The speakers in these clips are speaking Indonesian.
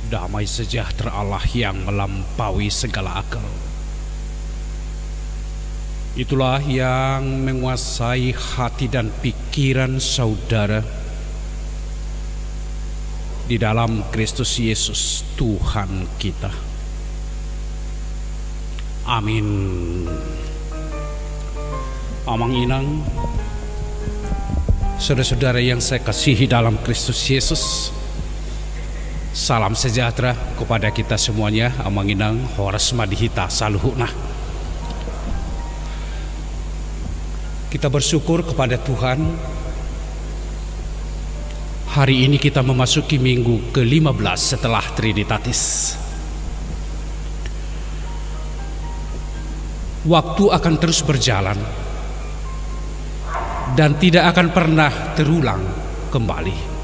Damai sejahtera Allah yang melampaui segala akal, itulah yang menguasai hati dan pikiran saudara di dalam Kristus Yesus Tuhan kita. Amin. Amang inang, saudara-saudara yang saya kasihi dalam Kristus Yesus, salam sejahtera kepada kita semuanya. Amang inang horas madihita saluhuna. Kita bersyukur kepada Tuhan. Hari ini kita memasuki minggu ke-15 setelah Trinitatis. Waktu akan terus berjalan dan tidak akan pernah terulang kembali.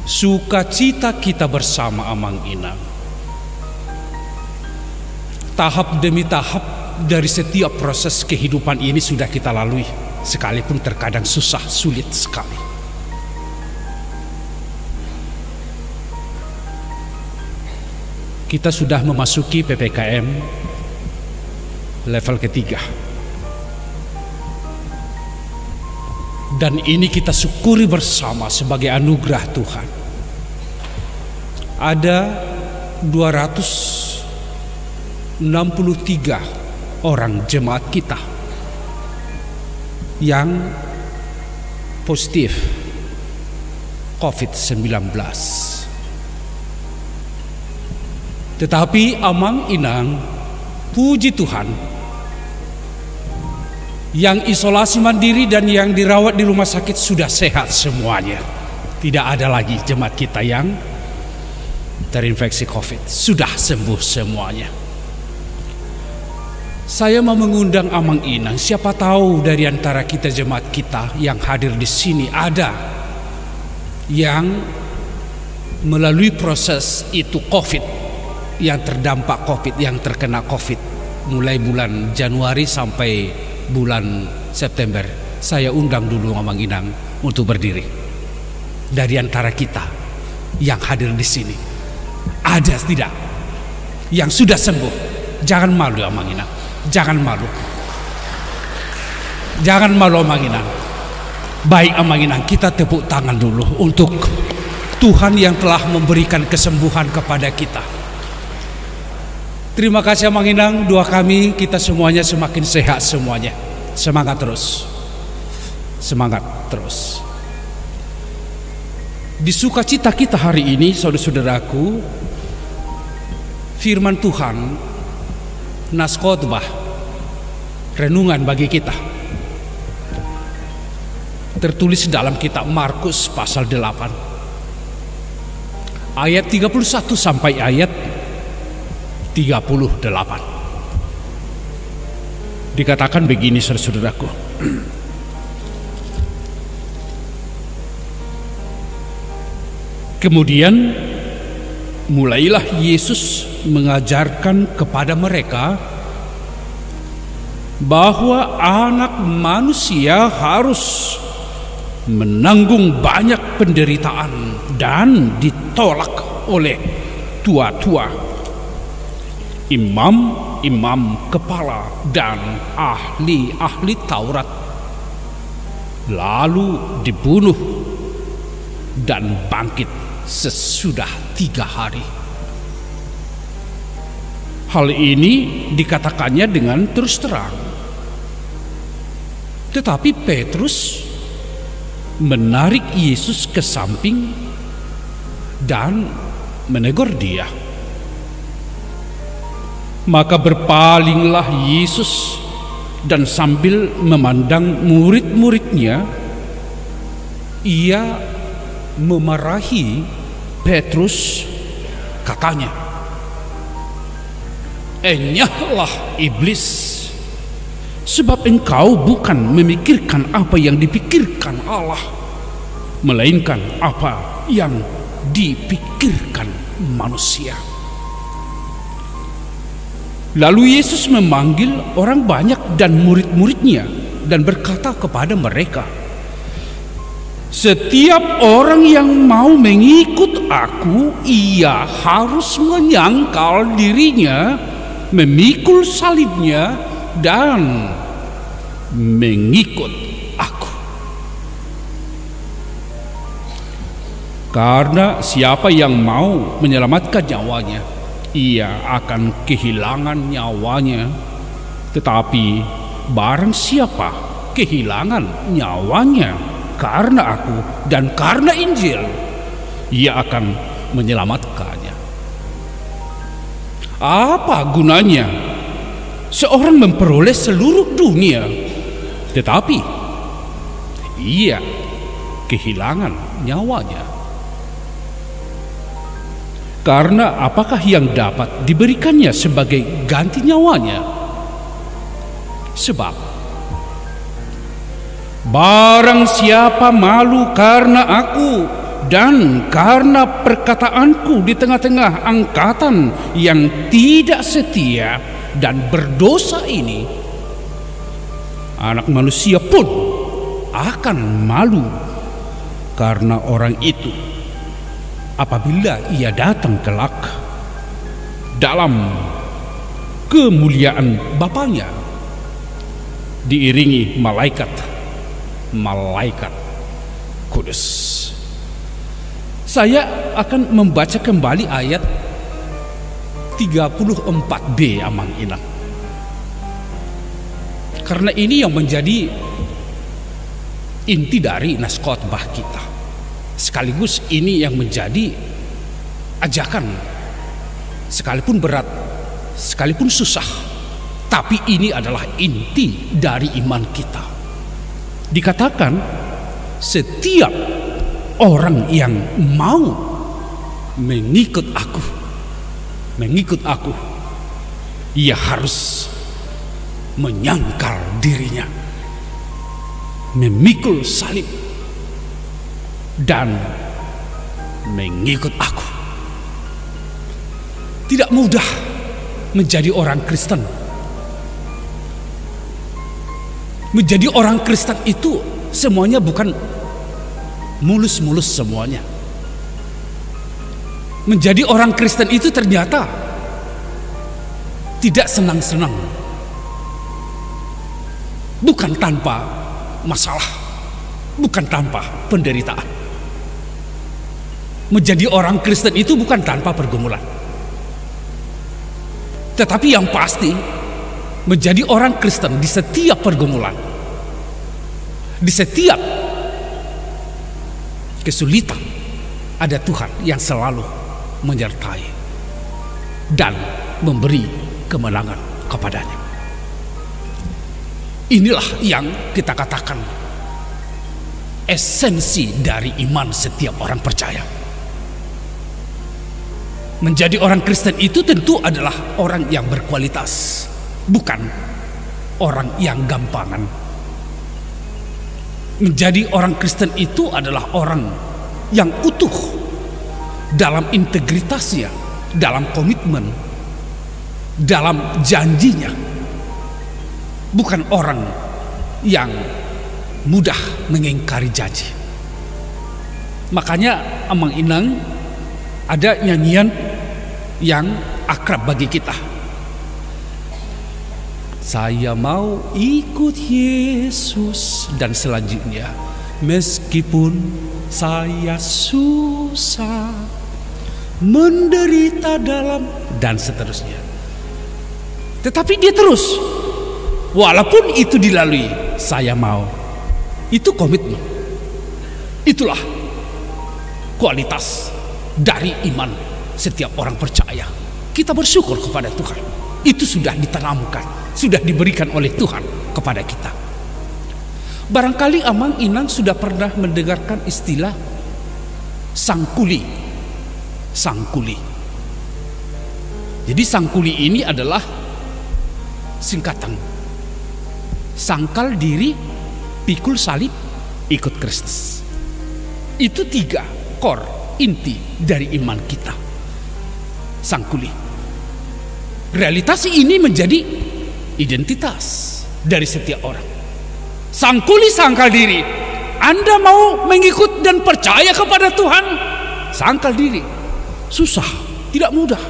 Sukacita kita bersama Amang Inang, tahap demi tahap dari setiap proses kehidupan ini sudah kita lalui, sekalipun terkadang susah, sulit sekali. Kita sudah memasuki PPKM level ketiga, dan ini kita syukuri bersama sebagai anugerah Tuhan. Ada 263 orang jemaat kita yang positif COVID-19. Tetapi Amang Inang, puji Tuhan, yang isolasi mandiri dan yang dirawat di rumah sakit sudah sehat semuanya. Tidak ada lagi jemaat kita yang terinfeksi COVID, sudah sembuh semuanya. Saya mau mengundang Amang Inang, siapa tahu dari antara kita jemaat kita yang hadir di sini ada yang melalui proses itu COVID, yang terdampak COVID, yang terkena COVID mulai bulan Januari sampai bulan September. Saya undang dulu Amang Inang untuk berdiri. Dari antara kita yang hadir di sini, ada tidak yang sudah sembuh? Jangan malu Amang Inang, jangan malu, jangan malu Amang Inang. Baik Amang Inang, kita tepuk tangan dulu untuk Tuhan yang telah memberikan kesembuhan kepada kita. Terima kasih Amang Inang, doa kami kita semuanya semakin sehat semuanya. Semangat terus, semangat terus. Di sukacita kita hari ini, saudara-saudaraku, firman Tuhan, nas khotbah, renungan bagi kita, tertulis dalam kitab Markus pasal 8 ayat 31 sampai ayat 38. Dikatakan begini, saudara-saudaraku. Kemudian mulailah Yesus mengajarkan kepada mereka bahwa anak manusia harus menanggung banyak penderitaan dan ditolak oleh tua-tua, imam-imam kepala dan ahli-ahli Taurat, lalu dibunuh dan bangkit sesudah 3 hari. Hal ini dikatakannya dengan terus terang. Tetapi Petrus menarik Yesus ke samping dan menegur dia. Maka berpalinglah Yesus dan sambil memandang murid-muridnya, ia memarahi Petrus, katanya, "Enyahlah iblis, sebab engkau bukan memikirkan apa yang dipikirkan Allah, melainkan apa yang dipikirkan manusia." Lalu Yesus memanggil orang banyak dan murid-muridnya dan berkata kepada mereka, Setiap orang yang mau mengikut aku, ia harus menyangkal dirinya, memikul salibnya, dan mengikut aku. Karena siapa yang mau menyelamatkan nyawanya, ia akan kehilangan nyawanya. Tetapi barang siapa kehilangan nyawanya karena aku dan karena Injil, ia akan menyelamatkannya. Apa gunanya seorang memperoleh seluruh dunia, tetapi ia kehilangan nyawanya? Karena apakah yang dapat diberikannya sebagai ganti nyawanya? Sebab barang siapa malu karena aku dan karena perkataanku di tengah-tengah angkatan yang tidak setia dan berdosa ini, Anak Manusia pun akan malu karena orang itu apabila ia datang kelak dalam kemuliaan Bapanya diiringi malaikat kudus. Saya akan membaca kembali ayat 34b Amang Inang, karena ini yang menjadi inti dari naskah khotbah kita, sekaligus ini yang menjadi ajakan, sekalipun berat, sekalipun susah, tapi ini adalah inti dari iman kita. Dikatakan setiap orang yang mau mengikut aku, ia harus menyangkal dirinya, memikul salib, dan mengikut aku. Tidak mudah menjadi orang Kristen. Menjadi orang Kristen itu semuanya bukan mulus-mulus semuanya. Menjadi orang Kristen itu ternyata tidak senang-senang. Bukan tanpa masalah, bukan tanpa penderitaan. Menjadi orang Kristen itu bukan tanpa pergumulan. Tetapi yang pasti, menjadi orang Kristen di setiap pergumulan, di setiap kesulitan, ada Tuhan yang selalu menyertai dan memberi kemenangan kepadanya. Inilah yang kita katakan esensi dari iman setiap orang percaya. Menjadi orang Kristen itu tentu adalah orang yang berkualitas, bukan orang yang gampangan. Menjadi orang Kristen itu adalah orang yang utuh dalam integritasnya, dalam komitmen, dalam janjinya. Bukan orang yang mudah mengingkari janji. Makanya Amang Inang ada nyanyian yang akrab bagi kita. Saya mau ikut Yesus, dan selanjutnya, meskipun saya susah, menderita dalam, dan seterusnya. Tetapi dia terus, walaupun itu dilalui, saya mau. Itu komitmen. Itulah kualitas dari iman setiap orang percaya. Kita bersyukur kepada Tuhan. Itu sudah ditanamkan, sudah diberikan oleh Tuhan kepada kita. Barangkali Amang Inang sudah pernah mendengarkan istilah sangkuli. Sangkuli. Jadi sangkuli ini adalah singkatan sangkal diri, pikul salib, ikut Kristus. Itu 3 core inti dari iman kita. Sangkuli. Realitas ini menjadi identitas dari setiap orang. Sangkuli, sangkal diri. Anda mau mengikut dan percaya kepada Tuhan, sangkal diri. Susah, tidak mudah.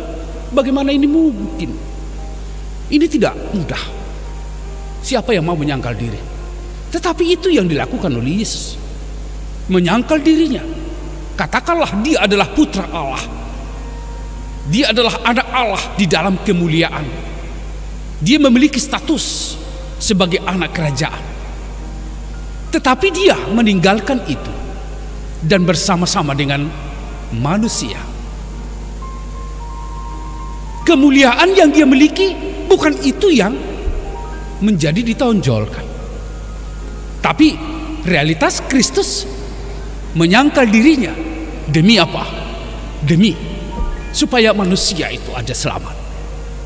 Bagaimana ini mungkin? Ini tidak mudah. Siapa yang mau menyangkal diri? Tetapi itu yang dilakukan oleh Yesus. Menyangkal dirinya. Katakanlah dia adalah putra Allah. Dia adalah anak Allah di dalam kemuliaan. Dia memiliki status sebagai anak kerajaan. Tetapi dia meninggalkan itu dan bersama-sama dengan manusia. Kemuliaan yang dia miliki bukan itu yang menjadi ditonjolkan. Tapi realitas Kristus menyangkal dirinya. Demi apa? Demi supaya manusia itu ada selamat,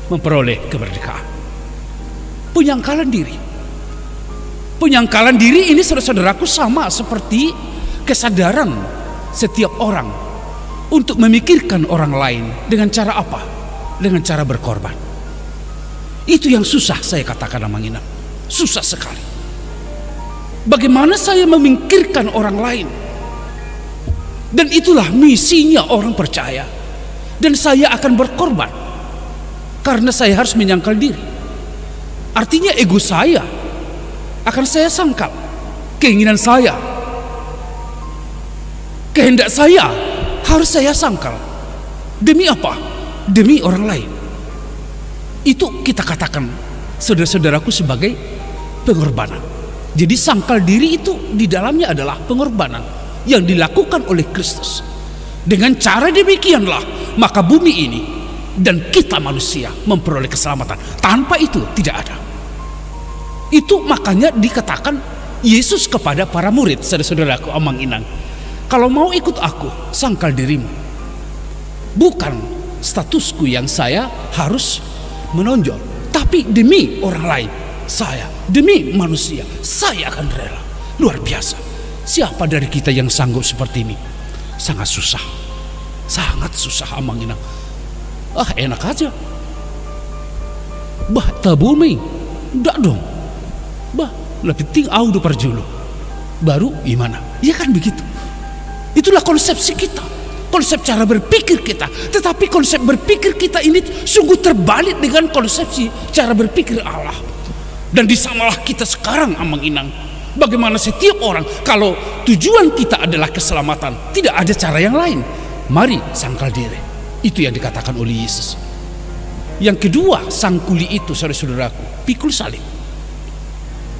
memperoleh kemerdekaan. Penyangkalan diri. Penyangkalan diri ini, saudara-saudaraku, sama seperti kesadaran setiap orang untuk memikirkan orang lain. Dengan cara apa? Dengan cara berkorban. Itu yang susah, saya katakan Amang Inang. Susah sekali. Bagaimana saya memikirkan orang lain? Dan itulah misinya orang percaya. Dan saya akan berkorban karena saya harus menyangkal diri. Artinya ego saya akan saya sangkal. Keinginan saya, kehendak saya harus saya sangkal. Demi apa? Demi orang lain. Itu kita katakan, saudara-saudaraku, sebagai pengorbanan. Jadi sangkal diri itu di dalamnya adalah pengorbanan yang dilakukan oleh Kristus. Dengan cara demikianlah maka bumi ini dan kita manusia memperoleh keselamatan. Tanpa itu tidak ada. Itu makanya dikatakan Yesus kepada para murid, saudara-saudaraku Amang Inang, kalau mau ikut aku, sangkal dirimu. Bukan statusku yang saya harus menonjol, tapi demi orang lain, saya, demi manusia, saya akan rela. Luar biasa. Siapa dari kita yang sanggup seperti ini? Sangat susah. Sangat susah, Amang Inang. Enak aja. Bah, tabumi. Enggak dong. Bah, lebih penting audu perjulu. Baru gimana? Ya kan begitu. Itulah konsepsi kita. Konsep cara berpikir kita. Tetapi konsep berpikir kita ini sungguh terbalik dengan konsepsi cara berpikir Allah. Dan disamalah kita sekarang, Amang Inang. Bagaimana setiap orang, kalau tujuan kita adalah keselamatan, tidak ada cara yang lain. Mari sangkal diri. Itu yang dikatakan oleh Yesus. Yang kedua, sangkuli itu, saudara-saudaraku, pikul salib.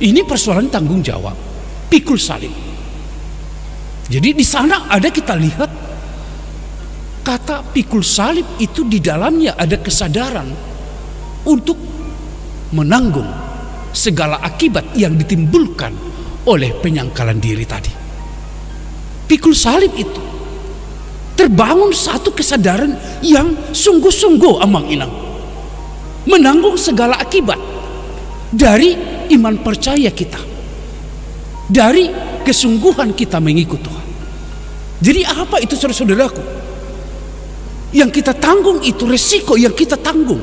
Ini persoalan tanggung jawab. Pikul salib. Jadi di sana ada, kita lihat kata pikul salib itu, di dalamnya ada kesadaran untuk menanggung segala akibat yang ditimbulkan oleh penyangkalan diri tadi. Pikul salib itu terbangun satu kesadaran yang sungguh-sungguh, Amang Inang, menanggung segala akibat dari iman percaya kita, dari kesungguhan kita mengikut Tuhan. Jadi apa itu, saudara-saudaraku? Yang kita tanggung itu, resiko yang kita tanggung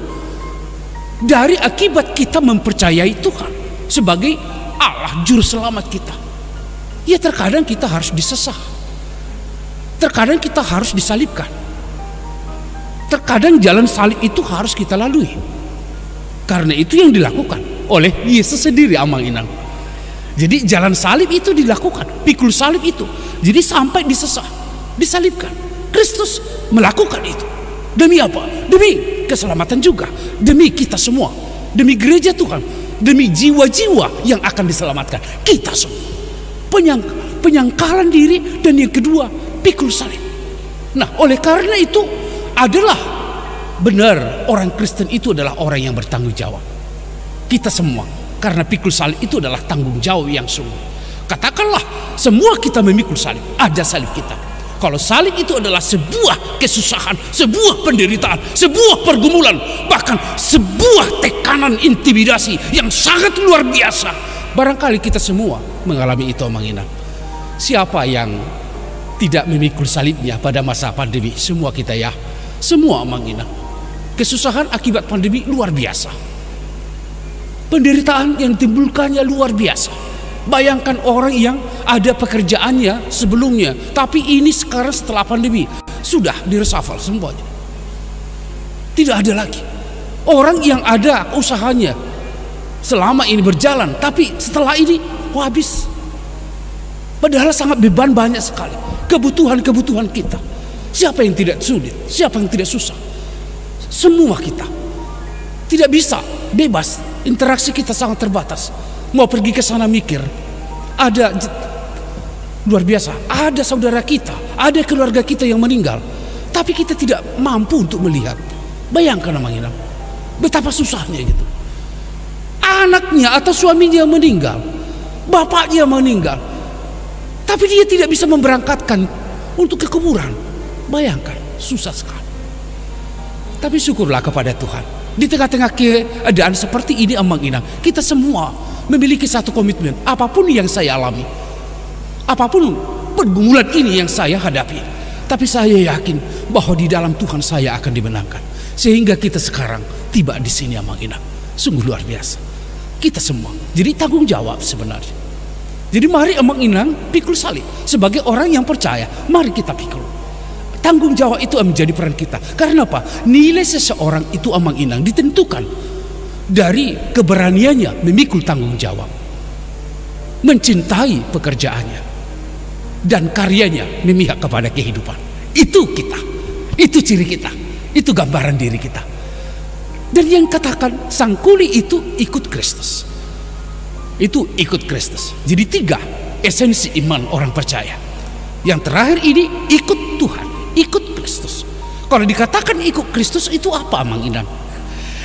dari akibat kita mempercayai Tuhan sebagai Allah juru selamat kita. Ya, terkadang kita harus disesah. Terkadang kita harus disalibkan. Terkadang jalan salib itu harus kita lalui. Karena itu yang dilakukan oleh Yesus sendiri, Amang Inang. Jadi jalan salib itu dilakukan, pikul salib itu. Jadi sampai disesah, disalibkan. Kristus melakukan itu. Demi apa? Demi keselamatan juga. Demi kita semua. Demi gereja Tuhan. Demi jiwa-jiwa yang akan diselamatkan. Kita semua. Penyangkalan diri, dan yang kedua, pikul salib. Nah, oleh karena itu adalah benar, orang Kristen itu adalah orang yang bertanggung jawab. Kita semua. Karena pikul salib itu adalah tanggung jawab yang sungguh. Katakanlah semua kita memikul salib. Ada salib kita. Kalau salib itu adalah sebuah kesusahan, sebuah penderitaan, sebuah pergumulan, bahkan sebuah tekanan intimidasi yang sangat luar biasa. Barangkali kita semua mengalami itu, Amang Inang. Siapa yang tidak memikul salibnya pada masa pandemi? Semua kita, ya. Semua, Amang Inang. Kesusahan akibat pandemi luar biasa. Penderitaan yang ditimbulkannya luar biasa. Bayangkan orang yang ada pekerjaannya sebelumnya, tapi ini sekarang setelah pandemi sudah diresafal semuanya. Tidak ada lagi. Orang yang ada usahanya selama ini berjalan, tapi setelah ini habis. Padahal sangat beban banyak sekali. Kebutuhan-kebutuhan kita. Siapa yang tidak sulit? Siapa yang tidak susah? Semua kita. Tidak bisa bebas. Interaksi kita sangat terbatas. Mau pergi ke sana mikir. Ada luar biasa. Ada saudara kita. Ada keluarga kita yang meninggal. Tapi kita tidak mampu untuk melihat. Bayangkan namanya. Betapa susahnya gitu. Anaknya atau suaminya meninggal. Bapaknya meninggal. Tapi dia tidak bisa memberangkatkan untuk ke kuburan. Bayangkan, susah sekali. Tapi syukurlah kepada Tuhan. Di tengah-tengah keadaan seperti ini ambang-inang, kita semua memiliki satu komitmen. Apapun yang saya alami, apapun pergumulan ini yang saya hadapi, tapi saya yakin bahwa di dalam Tuhan saya akan dimenangkan. Sehingga kita sekarang tiba di sini ambang-inang. Sungguh luar biasa. Kita semua. Jadi tanggung jawab sebenarnya. Jadi mari ambang-inang pikul salib. Sebagai orang yang percaya, mari kita pikul. Tanggung jawab itu menjadi peran kita. Karena apa? Nilai seseorang itu ambang-inang ditentukan dari keberaniannya memikul tanggung jawab, mencintai pekerjaannya, dan karyanya memihak kepada kehidupan. Itu kita. Itu ciri kita. Itu gambaran diri kita. Dan yang katakan sang kuli itu ikut Kristus. Itu ikut Kristus. Jadi 3 esensi iman orang percaya. Yang terakhir ini ikut Tuhan, ikut Kristus. Kalau dikatakan ikut Kristus itu apa ambang-inang?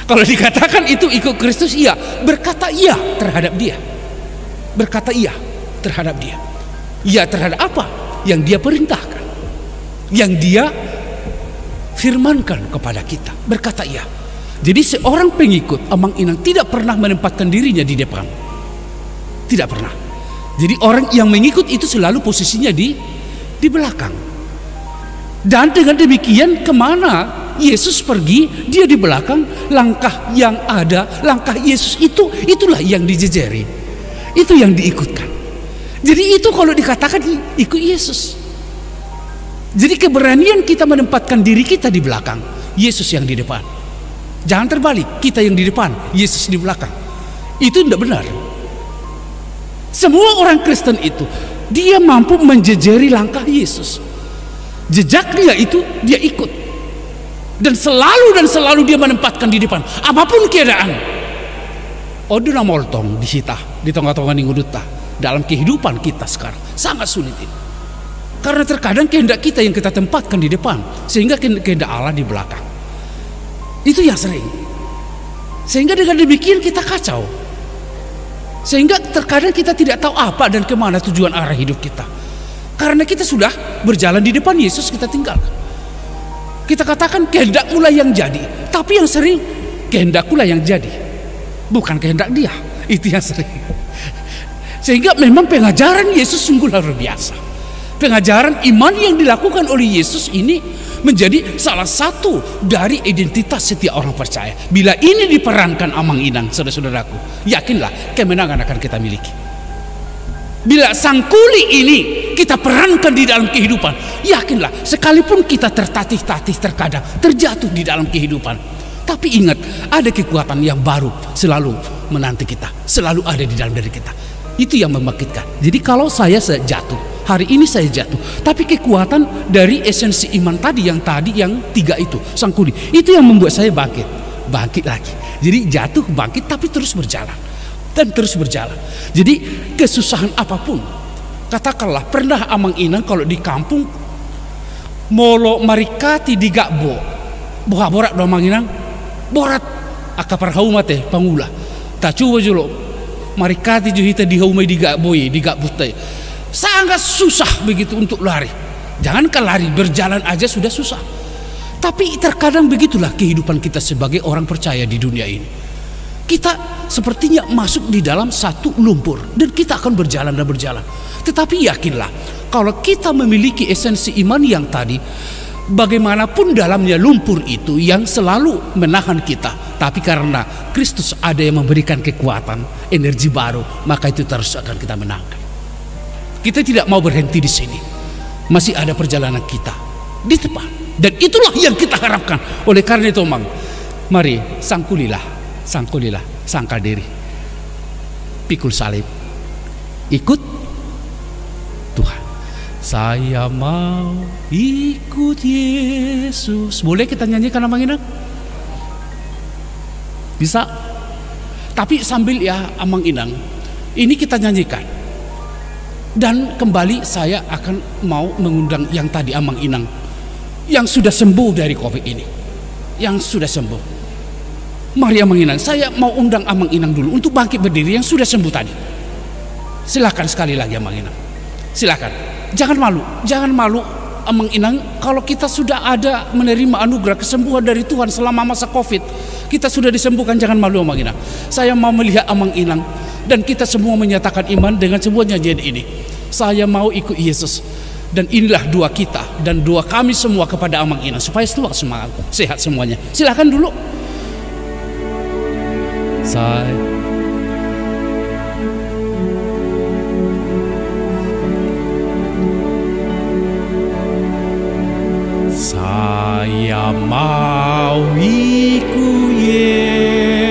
Kalau dikatakan itu ikut Kristus, iya, berkata iya terhadap dia. Berkata iya terhadap dia. Iya terhadap apa? Yang dia perintahkan. Yang dia firmankan kepada kita. Berkata iya. Jadi seorang pengikut ambang-inang tidak pernah menempatkan dirinya di depan. Tidak pernah. Jadi orang yang mengikut itu selalu posisinya di belakang. Dan dengan demikian kemana Yesus pergi, dia di belakang. Langkah yang ada, langkah Yesus itulah yang dijejeri. Itu yang diikutkan. Jadi itu kalau dikatakan ikut Yesus. Jadi keberanian kita menempatkan diri kita di belakang, Yesus yang di depan. Jangan terbalik, kita yang di depan, Yesus di belakang. Itu tidak benar. Semua orang Kristen itu dia mampu menjejeri langkah Yesus. Jejaknya itu dia ikut. Dan selalu dia menempatkan di depan. Apapun keadaan. Oduna moltong disita di tengah-tengah ninguduta. Dalam kehidupan kita sekarang sangat sulit ini. Karena terkadang kehendak kita yang kita tempatkan di depan, sehingga kehendak Allah di belakang. Itu yang sering. Sehingga dengan demikian kita kacau. Sehingga terkadang kita tidak tahu apa dan kemana tujuan arah hidup kita. Karena kita sudah berjalan di depan Yesus, kita tinggalkan. Kita katakan kehendakmulah yang jadi. Tapi yang sering kehendakkulah yang jadi, bukan kehendak dia. Itu yang sering. Sehingga memang pengajaran Yesus sungguh luar biasa. Pengajaran iman yang dilakukan oleh Yesus ini menjadi salah satu dari identitas setiap orang percaya. Bila ini diperankan ambang-inang, saudara-saudaraku, yakinlah kemenangan akan kita miliki. Bila sang kuli ini kita perankan di dalam kehidupan, yakinlah sekalipun kita tertatih-tatih terkadang, terjatuh di dalam kehidupan, tapi ingat ada kekuatan yang baru selalu menanti kita, selalu ada di dalam diri kita. Itu yang membangkitkan. Jadi kalau saya jatuh, hari ini saya jatuh, tapi kekuatan dari esensi iman tadi yang 3 itu, sang kuli, itu yang membuat saya bangkit lagi. Jadi jatuh, bangkit, tapi terus berjalan dan terus berjalan. Jadi kesusahan apapun, katakanlah pernah ambang-inang kalau di kampung molo marikati di gakbo, borak do ambang-inang, borat akaparhau mate pangula, tak coba jolo marikati juhita di haumai di gakboy di gakbutai. Sangat susah begitu untuk lari. Jangankan lari, berjalan aja sudah susah. Tapi terkadang begitulah kehidupan kita sebagai orang percaya di dunia ini. Kita sepertinya masuk di dalam satu lumpur dan kita akan berjalan dan berjalan. Tetapi yakinlah, kalau kita memiliki esensi iman yang tadi, Bagaimanapun dalamnya lumpur itu yang selalu menahan kita, tapi karena Kristus ada yang memberikan kekuatan, energi baru, maka itu terus akan kita menangkan. Kita tidak mau berhenti di sini, masih ada perjalanan kita di depan, dan itulah yang kita harapkan. Oleh karena itu, mari sangkulilah, sangkal diri, pikul salib, ikut Tuhan. Saya mau ikut Yesus. Boleh kita nyanyikan Amang Inang? Bisa? Tapi sambil ya Amang Inang, ini kita nyanyikan. Dan kembali saya akan mau mengundang yang tadi Amang Inang, yang sudah sembuh dari COVID ini, yang sudah sembuh. Mari Amang Inang, saya mau undang Amang Inang dulu untuk bangkit berdiri yang sudah sembuh tadi. Silakan sekali lagi Amang Inang, silakan. Jangan malu Amang Inang. Kalau kita sudah ada menerima anugerah kesembuhan dari Tuhan selama masa COVID, kita sudah disembuhkan, jangan malu Amang Inang. Saya mau melihat Amang Inang dan kita semua menyatakan iman dengan sebuah nyanyian ini. Saya mau ikut Yesus. Dan inilah doa kita dan doa kami semua kepada Amang Inang supaya selalu sehat semuanya. Silakan dulu. Saya mau ikut Yesus.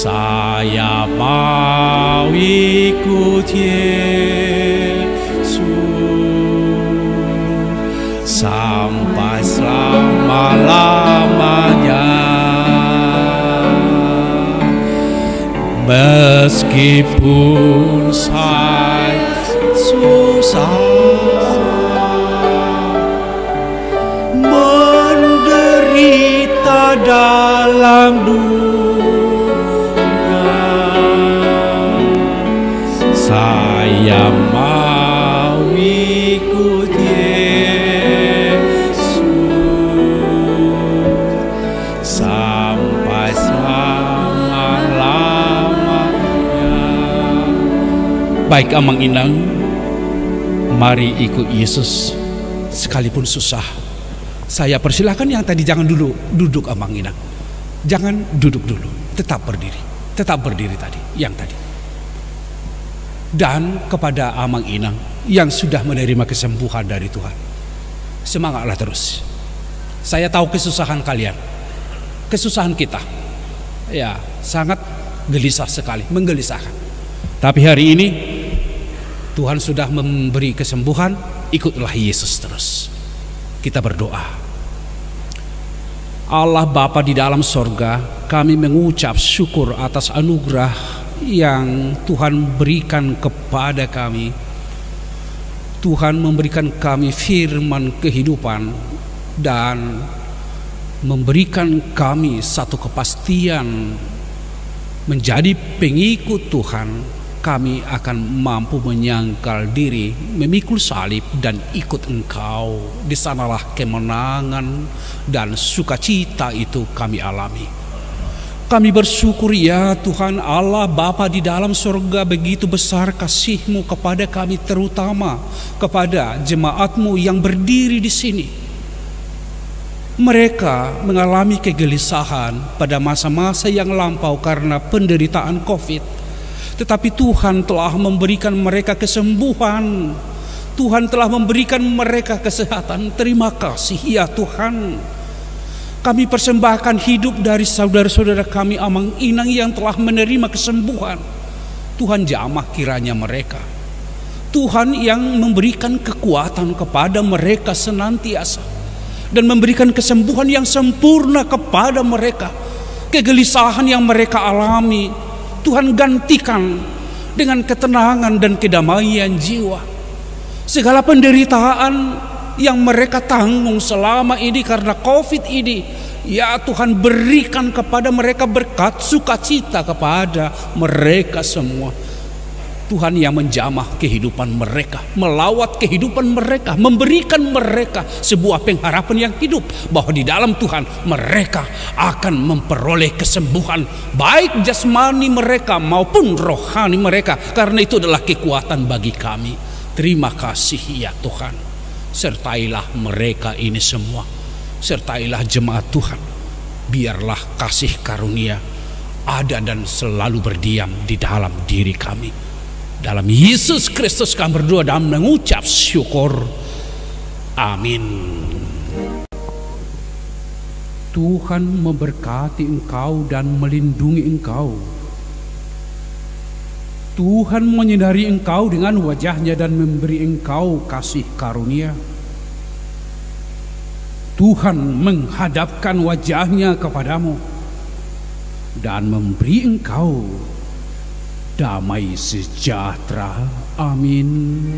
Saya mau ikut Yesus sampai selama-lamanya. Meskipun saya susah, menderita dalam dunia, saya mau ikut Yesus sampai selama-lamanya. Baik Amang Inang, mari ikut Yesus sekalipun susah. Saya persilahkan yang tadi jangan dulu duduk Amang Inang. Jangan duduk dulu, tetap berdiri. Tetap berdiri tadi, yang tadi. Dan kepada Amang Inang yang sudah menerima kesembuhan dari Tuhan, semangatlah terus. Saya tahu kesusahan kalian, kesusahan kita, ya sangat gelisah sekali, menggelisahkan. Tapi hari ini Tuhan sudah memberi kesembuhan, ikutlah Yesus terus. Kita berdoa. Allah Bapa di dalam sorga, kami mengucap syukur atas anugerah yang Tuhan berikan kepada kami. Tuhan memberikan kami firman kehidupan dan memberikan kami satu kepastian menjadi pengikut Tuhan. Kami akan mampu menyangkal diri, memikul salib dan ikut Engkau. Di sanalah kemenangan dan sukacita itu kami alami. Kami bersyukur ya Tuhan Allah Bapa di dalam surga, begitu besar kasih-Mu kepada kami, terutama kepada jemaat-Mu yang berdiri di sini. Mereka mengalami kegelisahan pada masa-masa yang lampau karena penderitaan COVID. Tetapi Tuhan telah memberikan mereka kesembuhan. Tuhan telah memberikan mereka kesehatan. Terima kasih ya Tuhan. Kami persembahkan hidup dari saudara-saudara kami Amang Inang yang telah menerima kesembuhan. Tuhan jamah kiranya mereka. Tuhan yang memberikan kekuatan kepada mereka senantiasa, dan memberikan kesembuhan yang sempurna kepada mereka. Kegelisahan yang mereka alami, Tuhan gantikan dengan ketenangan dan kedamaian jiwa. Segala penderitaan yang mereka tanggung selama ini karena COVID ini, ya Tuhan berikan kepada mereka berkat sukacita kepada mereka semua. Tuhan yang menjamah kehidupan mereka, melawat kehidupan mereka, memberikan mereka sebuah pengharapan yang hidup, bahwa di dalam Tuhan mereka akan memperoleh kesembuhan, baik jasmani mereka maupun rohani mereka, karena itu adalah kekuatan bagi kami. Terima kasih ya Tuhan. Sertailah mereka ini semua. Sertailah jemaat Tuhan. Biarlah kasih karunia ada dan selalu berdiam di dalam diri kami. Dalam Yesus Kristus kami berdoa dan mengucap syukur. Amin. Tuhan memberkati engkau dan melindungi engkau. Tuhan menyinari engkau dengan wajah-Nya dan memberi engkau kasih karunia. Tuhan menghadapkan wajah-Nya kepadamu dan memberi engkau damai sejahtera. Amin.